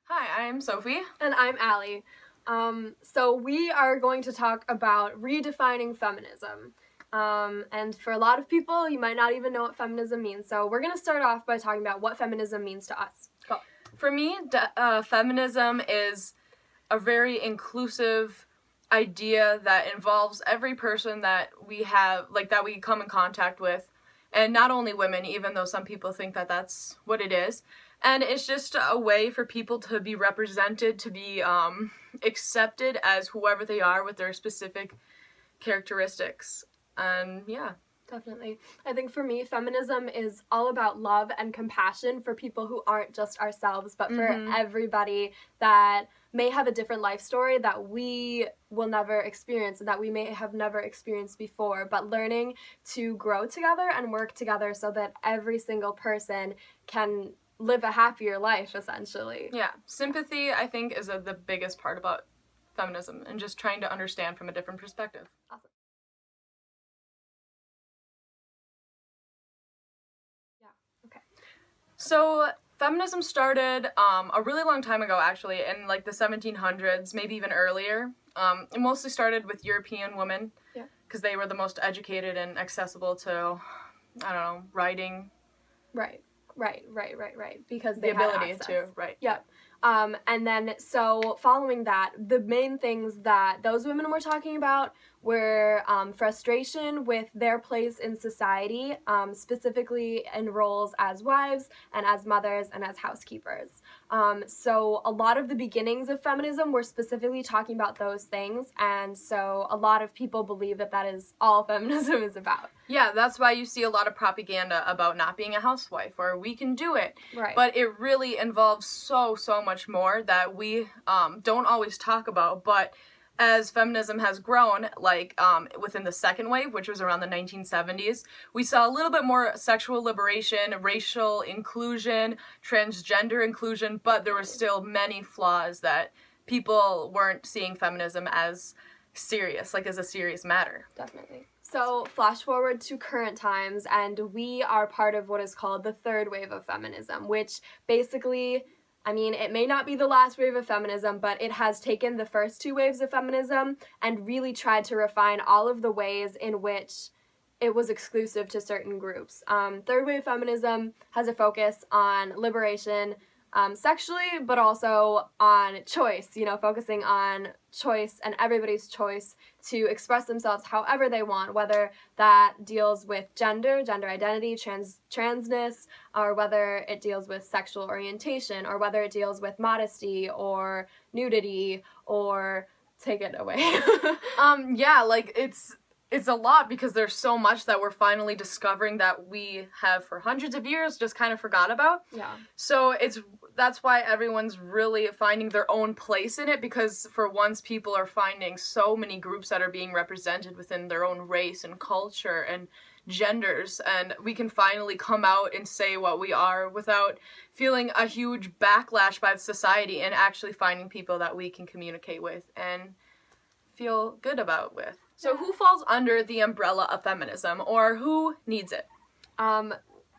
Hi, I'm Sophie. And I'm Allie. So we are going to talk about redefining feminism. And for a lot of people, you might not even know what feminism means. So we're going to start off by talking about what feminism means to us. Go. For me, feminism is a very inclusive idea that involves every person that we have, that we come in contact with, and not only women, even though some people think that that's what it is. And it's just a way for people to be represented, to be accepted as whoever they are with their specific characteristics. And yeah. Definitely. I think for me, feminism is all about love and compassion for people who aren't just ourselves, but for everybody that may have a different life story that we will never experience and that we may have never experienced before, but learning to grow together and work together so that every single person can live a happier life, essentially. Yeah. Sympathy, I think, is the biggest part about feminism and just trying to understand from a different perspective. Awesome. So feminism started a really long time ago, actually, in the 1700s, maybe even earlier. It mostly started with European women, because they were the most educated and accessible to, writing. Right. Because they the ability had access. to, right. Yep. And then, so following that, the main things that those women were talking about were frustration with their place in society, specifically in roles as wives and as mothers and as housekeepers. So a lot of the beginnings of feminism were specifically talking about those things, and so a lot of people believe that that is all feminism is about. Yeah, that's why you see a lot of propaganda about not being a housewife, or we can do it. Right. But it really involves so much more that we don't always talk about. But as feminism has grown, within the second wave, which was around the 1970s, we saw a little bit more sexual liberation, racial inclusion, transgender inclusion, but there were still many flaws that people weren't seeing feminism as serious, as a serious matter. Definitely. So flash forward to current times, and we are part of what is called the third wave of feminism, which basically, it may not be the last wave of feminism, but it has taken the first two waves of feminism and really tried to refine all of the ways in which it was exclusive to certain groups. Third wave feminism has a focus on liberation, sexually, but also on choice, focusing on choice and everybody's choice to express themselves however they want, whether that deals with gender identity, transness, or whether it deals with sexual orientation, or whether it deals with modesty or nudity, or take it away. It's a lot, because there's so much that we're finally discovering that we have for hundreds of years just kind of forgot about. Yeah. So that's why everyone's really finding their own place in it, because for once people are finding so many groups that are being represented within their own race and culture and genders, and we can finally come out and say what we are without feeling a huge backlash by society, and actually finding people that we can communicate with and feel good about with. So who falls under the umbrella of feminism, or who needs it?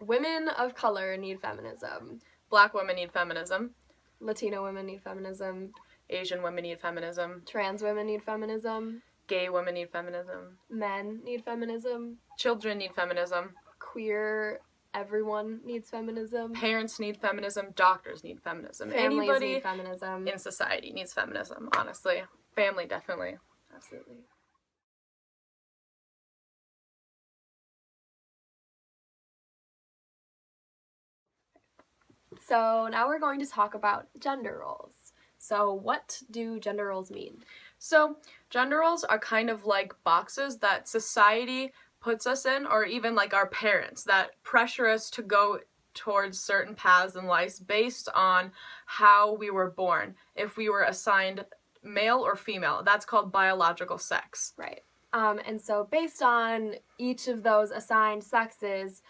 Women of color need feminism. Black women need feminism. Latino women need feminism. Asian women need feminism. Trans women need feminism. Gay women need feminism. Men need feminism. Children need feminism. Queer everyone needs feminism. Parents need feminism. Doctors need feminism. Families Anybody need feminism. in society needs feminism, honestly. Family, definitely. Absolutely. So now we're going to talk about gender roles. So what do gender roles mean? So gender roles are kind of like boxes that society puts us in, or even our parents, that pressure us to go towards certain paths in life based on how we were born. If we were assigned male or female, that's called biological sex. Right. And so based on each of those assigned sexes,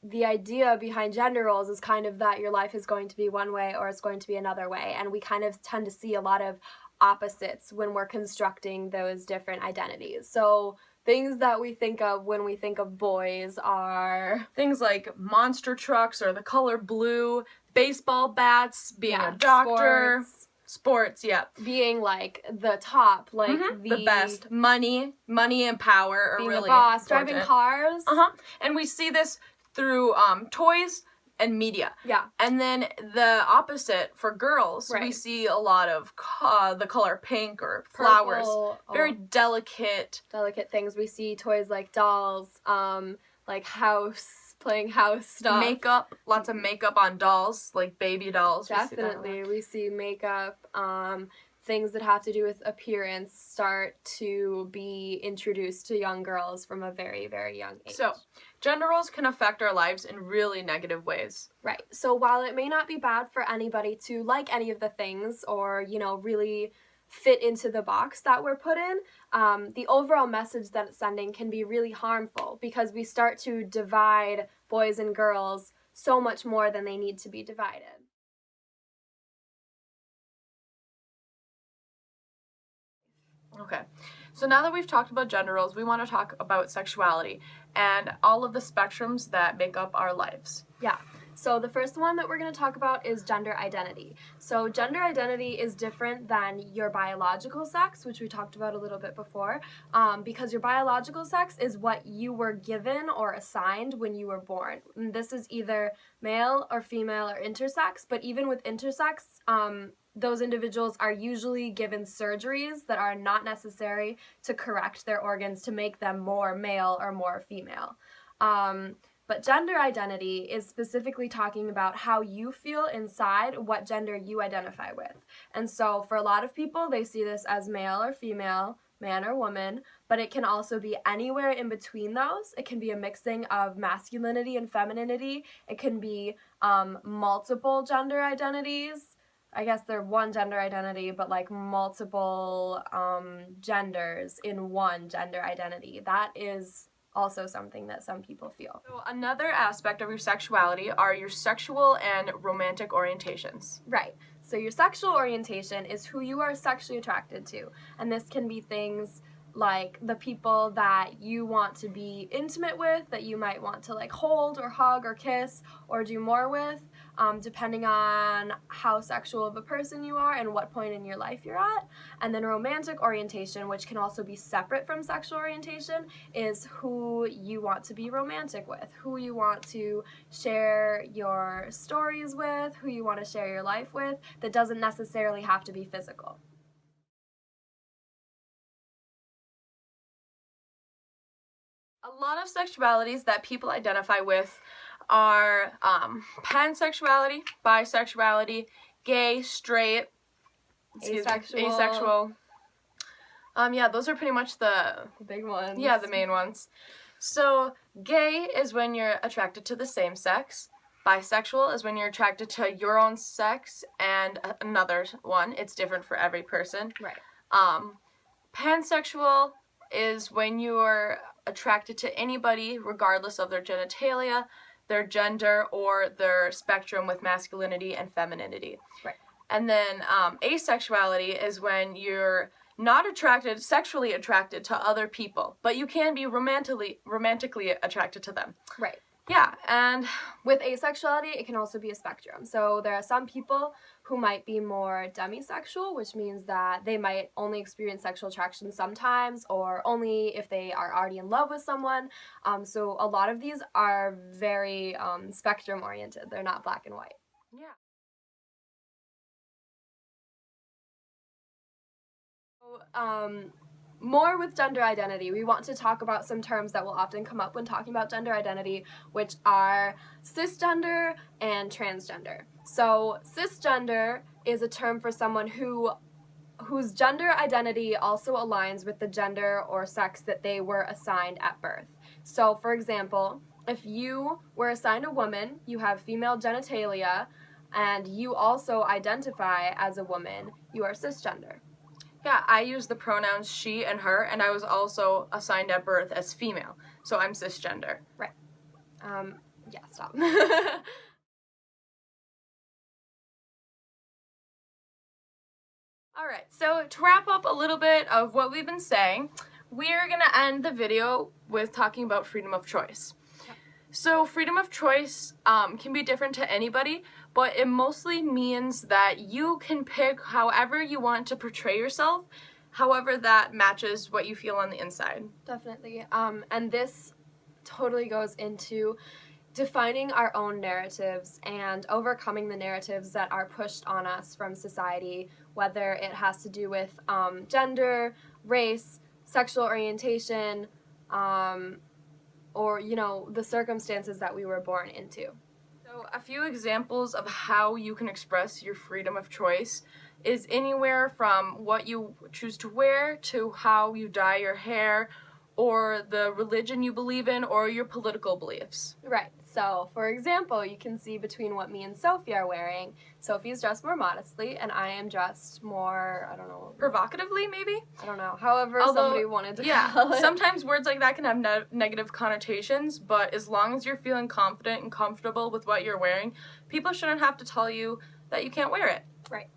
the idea behind gender roles is kind of that your life is going to be one way or it's going to be another way. And we kind of tend to see a lot of opposites when we're constructing those different identities. So things that we think of when we think of boys are things like monster trucks or the color blue, baseball bats, being a doctor, sports, yeah. Being like the top, like the best. Money and power are being really a boss, important. driving cars. And we see this through toys and media. Yeah. And then the opposite for girls, we see a lot of the color pink or flowers. Very delicate things. We see toys like dolls, like playing house stuff. Makeup, lots of makeup on dolls, like baby dolls. Definitely. We see makeup, things that have to do with appearance start to be introduced to young girls from a very, very young age. So, gender roles can affect our lives in really negative ways. Right. So while it may not be bad for anybody to like any of the things or, really fit into the box that we're put in, the overall message that it's sending can be really harmful because we start to divide boys and girls so much more than they need to be divided. Okay, so now that we've talked about gender roles, we want to talk about sexuality and all of the spectrums that make up our lives. Yeah. So the first one that we're going to talk about is gender identity. So gender identity is different than your biological sex, which we talked about a little bit before, because your biological sex is what you were given or assigned when you were born. And this is either male or female or intersex, but even with intersex, those individuals are usually given surgeries that are not necessary to correct their organs to make them more male or more female. But gender identity is specifically talking about how you feel inside what gender you identify with. And so for a lot of people, they see this as male or female, man or woman, but it can also be anywhere in between those. It can be a mixing of masculinity and femininity. It can be multiple gender identities. I guess they're one gender identity, but like multiple genders in one gender identity. That is also something that some people feel. So another aspect of your sexuality are your sexual and romantic orientations. Right. So your sexual orientation is who you are sexually attracted to. And this can be things like the people that you want to be intimate with, that you might want to like hold or hug or kiss or do more with, depending on how sexual of a person you are and what point in your life you're at. And then romantic orientation, which can also be separate from sexual orientation, is who you want to be romantic with, who you want to share your stories with, who you want to share your life with, that doesn't necessarily have to be physical. A lot of sexualities that people identify with are pansexuality, bisexuality, gay, straight, asexual. Yeah, those are pretty much the big ones. Yeah, the main ones. So, gay is when you're attracted to the same sex. Bisexual is when you're attracted to your own sex and another one. It's different for every person. Right. Pansexual is when you're attracted to anybody regardless of their genitalia, their gender, or their spectrum with masculinity and femininity. Right. And then asexuality is when you're not sexually attracted to other people, but you can be romantically attracted to them. Right. Yeah, and with asexuality, it can also be a spectrum. So there are some people who might be more demisexual, which means that they might only experience sexual attraction sometimes or only if they are already in love with someone. So a lot of these are very spectrum oriented. They're not black and white. Yeah. More with gender identity, we want to talk about some terms that will often come up when talking about gender identity, which are cisgender and transgender. So cisgender is a term for someone whose gender identity also aligns with the gender or sex that they were assigned at birth. So for example, if you were assigned a woman, you have female genitalia, and you also identify as a woman, you are cisgender. Yeah, I use the pronouns she and her, and I was also assigned at birth as female, so I'm cisgender. Right. Yeah, stop. All right, so to wrap up a little bit of what we've been saying, we're going to end the video with talking about freedom of choice. So freedom of choice can be different to anybody, but it mostly means that you can pick however you want to portray yourself, however that matches what you feel on the inside. Definitely. And this totally goes into defining our own narratives and overcoming the narratives that are pushed on us from society, whether it has to do with gender, race, sexual orientation, or, you know, the circumstances that we were born into. So a few examples of how you can express your freedom of choice is anywhere from what you choose to wear to how you dye your hair, or the religion you believe in, or your political beliefs. Right. So, for example, you can see between what me and Sophie are wearing. Sophie's dressed more modestly, and I am dressed more, I don't know. Provocatively, maybe? I don't know. However somebody wanted to yeah, call it. Sometimes words like that can have negative connotations, but as long as you're feeling confident and comfortable with what you're wearing, people shouldn't have to tell you that you can't wear it. Right.